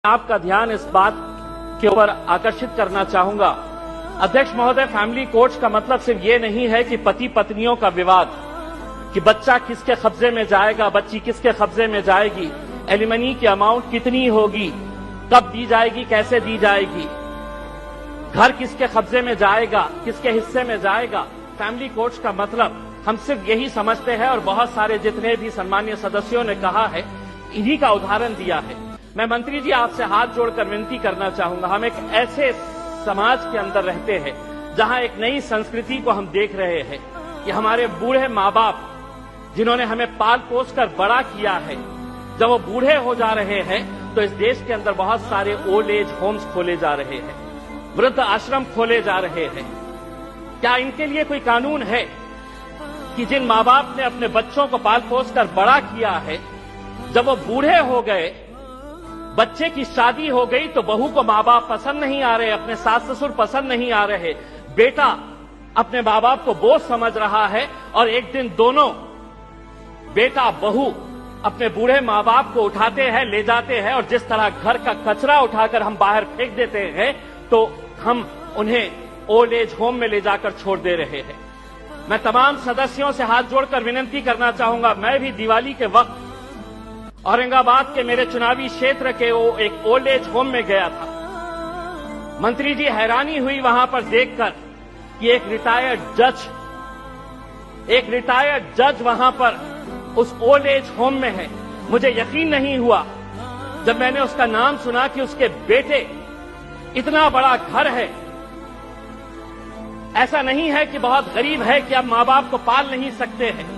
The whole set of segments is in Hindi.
आपका ध्यान इस बात के ऊपर आकर्षित करना चाहूंगा। अध्यक्ष महोदय, फैमिली कोर्ट्स का मतलब सिर्फ ये नहीं है कि पति पत्नियों का विवाद, कि बच्चा किसके कब्जे में जाएगा, बच्ची किसके कब्जे में जाएगी, एलिमनी की अमाउंट कितनी होगी, कब दी जाएगी, कैसे दी जाएगी, घर किसके कब्जे में जाएगा, किसके हिस्से में जाएगा। फैमिली कोर्ट्स का मतलब हम सिर्फ यही समझते हैं और बहुत सारे जितने भी सम्मानीय सदस्यों ने कहा है, इन्हीं का उदाहरण दिया है। मैं मंत्री जी आपसे हाथ जोड़कर विनती करना चाहूंगा, हम एक ऐसे समाज के अंदर रहते हैं जहां एक नई संस्कृति को हम देख रहे हैं कि हमारे बूढ़े माँ बाप जिन्होंने हमें पाल पोस कर बड़ा किया है, जब वो बूढ़े हो जा रहे हैं तो इस देश के अंदर बहुत सारे ओल्ड एज होम्स खोले जा रहे हैं, वृद्ध आश्रम खोले जा रहे हैं। क्या इनके लिए कोई कानून है कि जिन माँ बाप ने अपने बच्चों को पाल पोस कर बड़ा किया है, जब वो बूढ़े हो गए, बच्चे की शादी हो गई तो बहू को माँ बाप पसंद नहीं आ रहे, अपने सास ससुर पसंद नहीं आ रहे, बेटा अपने माँ बाप को बोझ समझ रहा है और एक दिन दोनों बेटा बहू अपने बूढ़े माँ बाप को उठाते हैं, ले जाते हैं और जिस तरह घर का कचरा उठाकर हम बाहर फेंक देते हैं तो हम उन्हें ओल्ड एज होम में ले जाकर छोड़ दे रहे हैं। मैं तमाम सदस्यों से हाथ जोड़कर विनती करना चाहूंगा, मैं भी दिवाली के वक्त औरंगाबाद के मेरे चुनावी क्षेत्र के वो एक ओल्ड एज होम में गया था। मंत्री जी, हैरानी हुई वहां पर देखकर कि एक रिटायर्ड जज वहां पर उस ओल्ड एज होम में है। मुझे यकीन नहीं हुआ जब मैंने उसका नाम सुना कि उसके बेटे, इतना बड़ा घर है, ऐसा नहीं है कि बहुत गरीब है कि अब माँ बाप को पाल नहीं सकते हैं,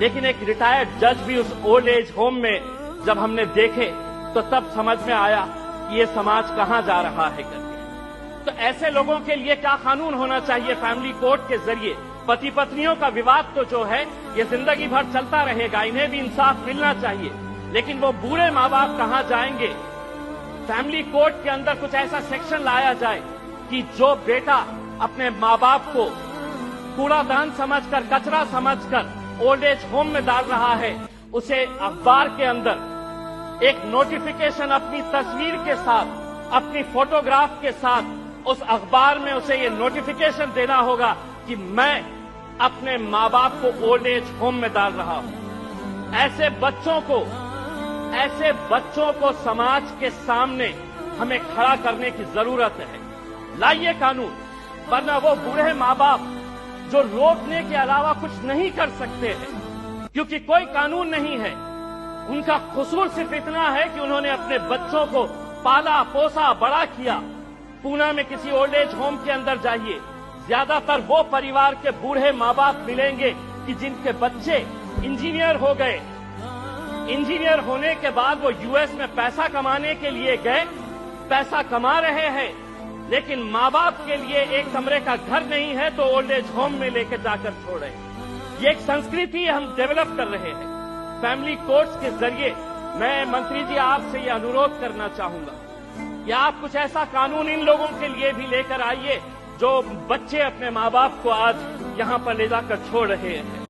लेकिन एक रिटायर्ड जज भी उस ओल्ड एज होम में जब हमने देखे तो तब समझ में आया कि ये समाज कहां जा रहा है करके। तो ऐसे लोगों के लिए क्या कानून होना चाहिए फैमिली कोर्ट के जरिए? पति पत्नियों का विवाद तो जो है ये जिंदगी भर चलता रहेगा, इन्हें भी इंसाफ मिलना चाहिए, लेकिन वो बूढ़े माँ बाप कहां जाएंगे? फैमिली कोर्ट के अंदर कुछ ऐसा सेक्शन लाया जाए कि जो बेटा अपने माँ बाप को कूड़ादान समझकर, कचरा समझकर ओल्ड एज होम में डाल रहा है, उसे अखबार के अंदर एक नोटिफिकेशन अपनी तस्वीर के साथ, अपनी फोटोग्राफ के साथ उस अखबार में उसे ये नोटिफिकेशन देना होगा कि मैं अपने माँ बाप को ओल्ड एज होम में डाल रहा हूं। ऐसे बच्चों को समाज के सामने हमें खड़ा करने की जरूरत है। लाइए कानून, वरना वो बूढ़े माँ बाप जो रोकने के अलावा कुछ नहीं कर सकते हैं, क्योंकि कोई कानून नहीं है। उनका कसूर सिर्फ इतना है कि उन्होंने अपने बच्चों को पाला पोसा बड़ा किया। पूना में किसी ओल्ड एज होम के अंदर जाइए, ज्यादातर वो परिवार के बूढ़े माँ बाप मिलेंगे कि जिनके बच्चे इंजीनियर हो गए। इंजीनियर होने के बाद वो यूएस में पैसा कमाने के लिए गए, पैसा कमा रहे हैं, लेकिन माँ बाप के लिए एक कमरे का घर नहीं है तो ओल्ड एज होम में लेकर जाकर छोड़े। ये एक संस्कृति हम डेवलप कर रहे हैं। फैमिली कोर्ट्स के जरिए मैं मंत्री जी आपसे ये अनुरोध करना चाहूंगा कि आप कुछ ऐसा कानून इन लोगों के लिए भी लेकर आइए जो बच्चे अपने माँ बाप को आज यहां पर ले जाकर छोड़ रहे हैं।